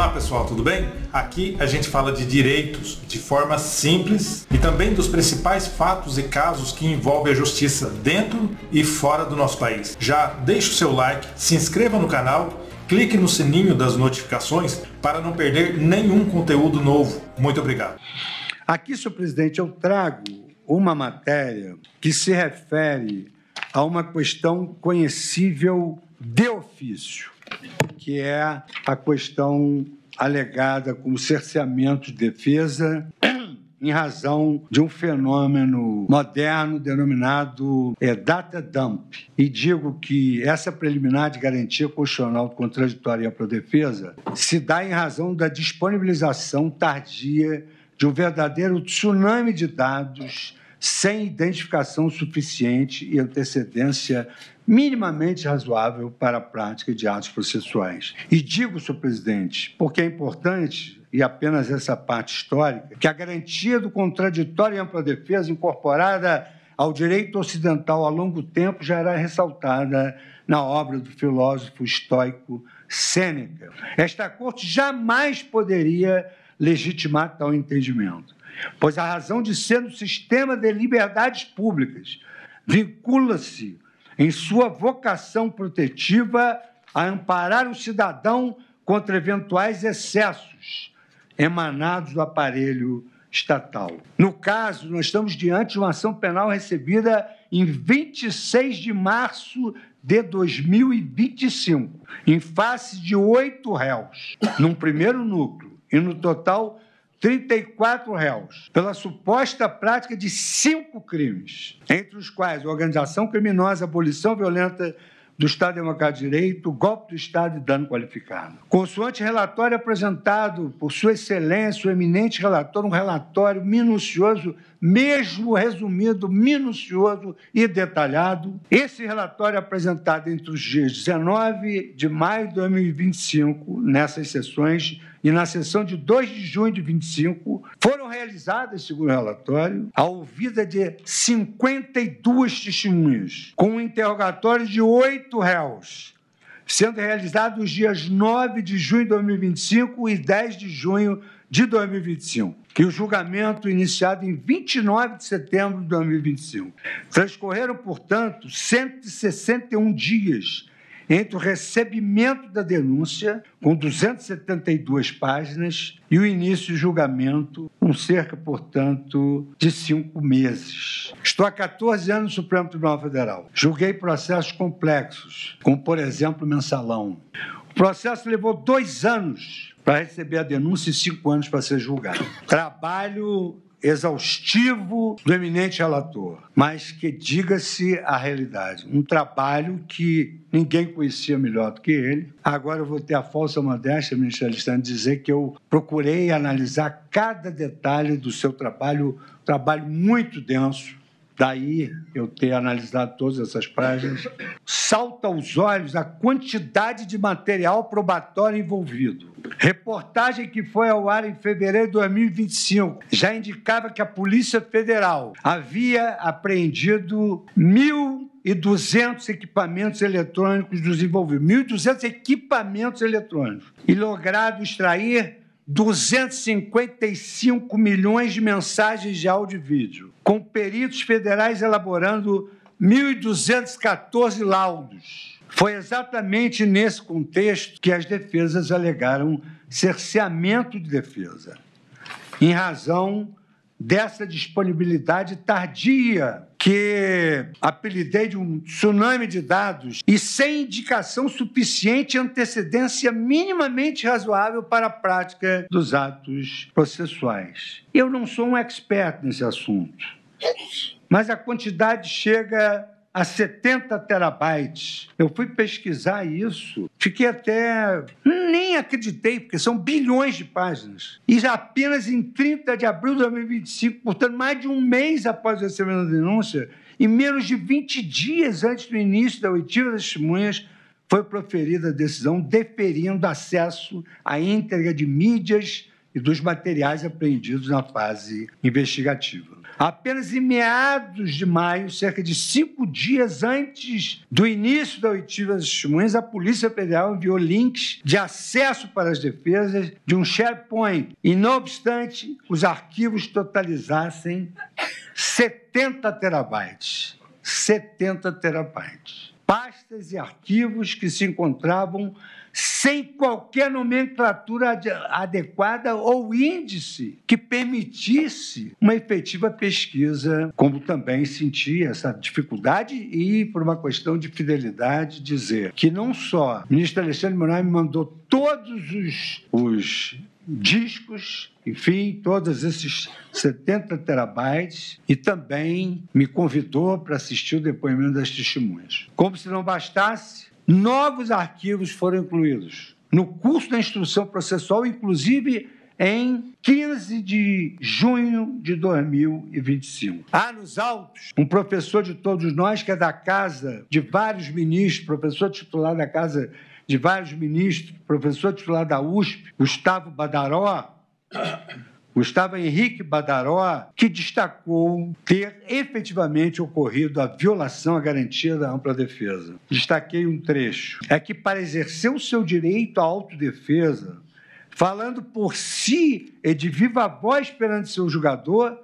Olá pessoal, tudo bem? Aqui a gente fala de direitos de forma simples e também dos principais fatos e casos que envolvem a justiça dentro e fora do nosso país. Já deixe o seu like, se inscreva no canal, clique no sininho das notificações para não perder nenhum conteúdo novo. Muito obrigado. Aqui, senhor presidente, eu trago uma matéria que se refere a uma questão conhecível de ofício, que é a questão alegada como cerceamento de defesa em razão de um fenômeno moderno denominado data dump. E digo que essa preliminar de garantia constitucional contraditória para a defesa se dá em razão da disponibilização tardia de um verdadeiro tsunami de dados sem identificação suficiente e antecedência minimamente razoável para a prática de atos processuais. E digo, senhor presidente, porque é importante, e apenas essa parte histórica, que a garantia do contraditório e ampla defesa incorporada ao direito ocidental há longo tempo já era ressaltada na obra do filósofo estoico Sêneca. Esta corte jamais poderia legitimar tal entendimento, pois a razão de ser no sistema de liberdades públicas vincula-se em sua vocação protetiva a amparar o cidadão contra eventuais excessos emanados do aparelho estatal. No caso, nós estamos diante de uma ação penal recebida em 26 de março de 2025, em face de 8 réus, num primeiro núcleo, e no total 34 réus, pela suposta prática de 5 crimes, entre os quais organização criminosa, abolição violenta do Estado Democrático de Direito, golpe do Estado e dano qualificado. Consoante relatório apresentado por Sua Excelência, o eminente relator, um relatório minucioso, mesmo resumido, minucioso e detalhado. Esse relatório apresentado entre os dias 19 de maio de 2025, nessas sessões, e na sessão de 2 de junho de 25, foram realizadas, segundo o relatório, a ouvida de 52 testemunhas, com um interrogatório de 8 réus, sendo realizado nos dias 9 de junho de 2025 e 10 de junho de 2025, e o julgamento iniciado em 29 de setembro de 2025. Transcorreram, portanto, 161 dias entre o recebimento da denúncia, com 272 páginas, e o início do julgamento, com cerca, portanto, de 5 meses. Estou há 14 anos no Supremo Tribunal Federal. Julguei processos complexos, como, por exemplo, o mensalão. O processo levou 2 anos para receber a denúncia e 5 anos para ser julgado. Trabalho exaustivo do eminente relator, mas que diga-se a realidade. Um trabalho que ninguém conhecia melhor do que ele. Agora eu vou ter a falsa modéstia, ministro Alexandre, de dizer que eu procurei analisar cada detalhe do seu trabalho muito denso. Daí eu ter analisado todas essas páginas. Salta aos olhos a quantidade de material probatório envolvido. Reportagem que foi ao ar em fevereiro de 2025 já indicava que a Polícia Federal havia apreendido 1.200 equipamentos eletrônicos dos envolvidos. 1.200 equipamentos eletrônicos. E logrado extrair 255 milhões de mensagens de áudio e vídeo, com peritos federais elaborando 1.214 laudos. Foi exatamente nesse contexto que as defesas alegaram cerceamento de defesa, em razão dessa disponibilidade tardia, que apelidei de um tsunami de dados, e sem indicação suficiente e antecedência minimamente razoável para a prática dos atos processuais. Eu não sou um expert nesse assunto, mas a quantidade chega a 70 terabytes. Eu fui pesquisar isso, fiquei até... nem acreditei, porque são bilhões de páginas. E já apenas em 30 de abril de 2025, portanto, mais de um mês após o recebimento da denúncia, e menos de 20 dias antes do início da oitiva das testemunhas, foi proferida a decisão deferindo acesso à íntegra de mídias e dos materiais apreendidos na fase investigativa. Apenas em meados de maio, cerca de 5 dias antes do início da oitiva das testemunhas, a Polícia Federal enviou links de acesso para as defesas de um SharePoint e, não obstante, os arquivos totalizassem 70 terabytes. 70 terabytes. Pastas e arquivos que se encontravam sem qualquer nomenclatura adequada ou índice que permitisse uma efetiva pesquisa, como também senti essa dificuldade e, por uma questão de fidelidade, dizer que não só o ministro Alexandre de Moraes me mandou todos os discos, enfim, todos esses 70 terabytes, e também me convidou para assistir o depoimento das testemunhas. Como se não bastasse, novos arquivos foram incluídos no curso da instrução processual, inclusive em 15 de junho de 2025. Há nos autos um professor de todos nós, que é da casa de vários ministros, professor titular da casa de vários ministros, professor titular da USP, Gustavo Henrique Badaró, que destacou ter efetivamente ocorrido a violação à garantia da ampla defesa. Destaquei um trecho. É que, para exercer o seu direito à autodefesa, falando por si e de viva voz perante seu julgador,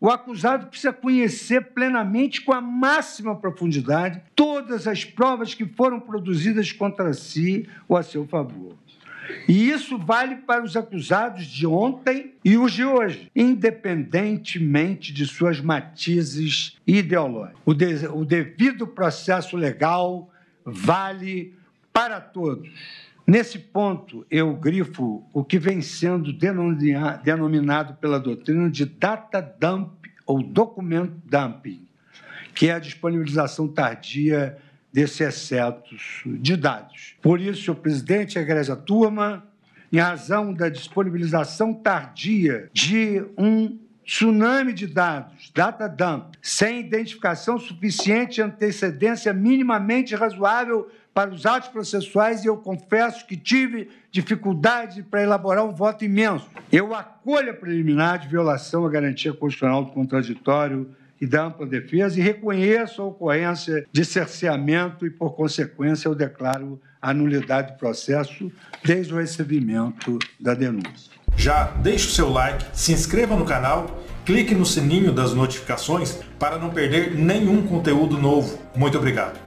o acusado precisa conhecer plenamente, com a máxima profundidade, todas as provas que foram produzidas contra si ou a seu favor. E isso vale para os acusados de ontem e os de hoje, independentemente de suas matizes ideológicas. O devido processo legal vale para todos. Nesse ponto, eu grifo o que vem sendo denominado pela doutrina de data dump ou document dumping, que é a disponibilização tardia desses excetos de dados. Por isso, senhor presidente e egrégia turma, em razão da disponibilização tardia de um tsunami de dados, data dump, sem identificação suficiente e antecedência minimamente razoável para os atos processuais, e eu confesso que tive dificuldade para elaborar um voto imenso. Eu acolho a preliminar de violação à garantia constitucional do contraditório e da ampla defesa e reconheço a ocorrência de cerceamento e, por consequência, eu declaro a nulidade do processo desde o recebimento da denúncia. Já deixe o seu like, se inscreva no canal, clique no sininho das notificações para não perder nenhum conteúdo novo. Muito obrigado.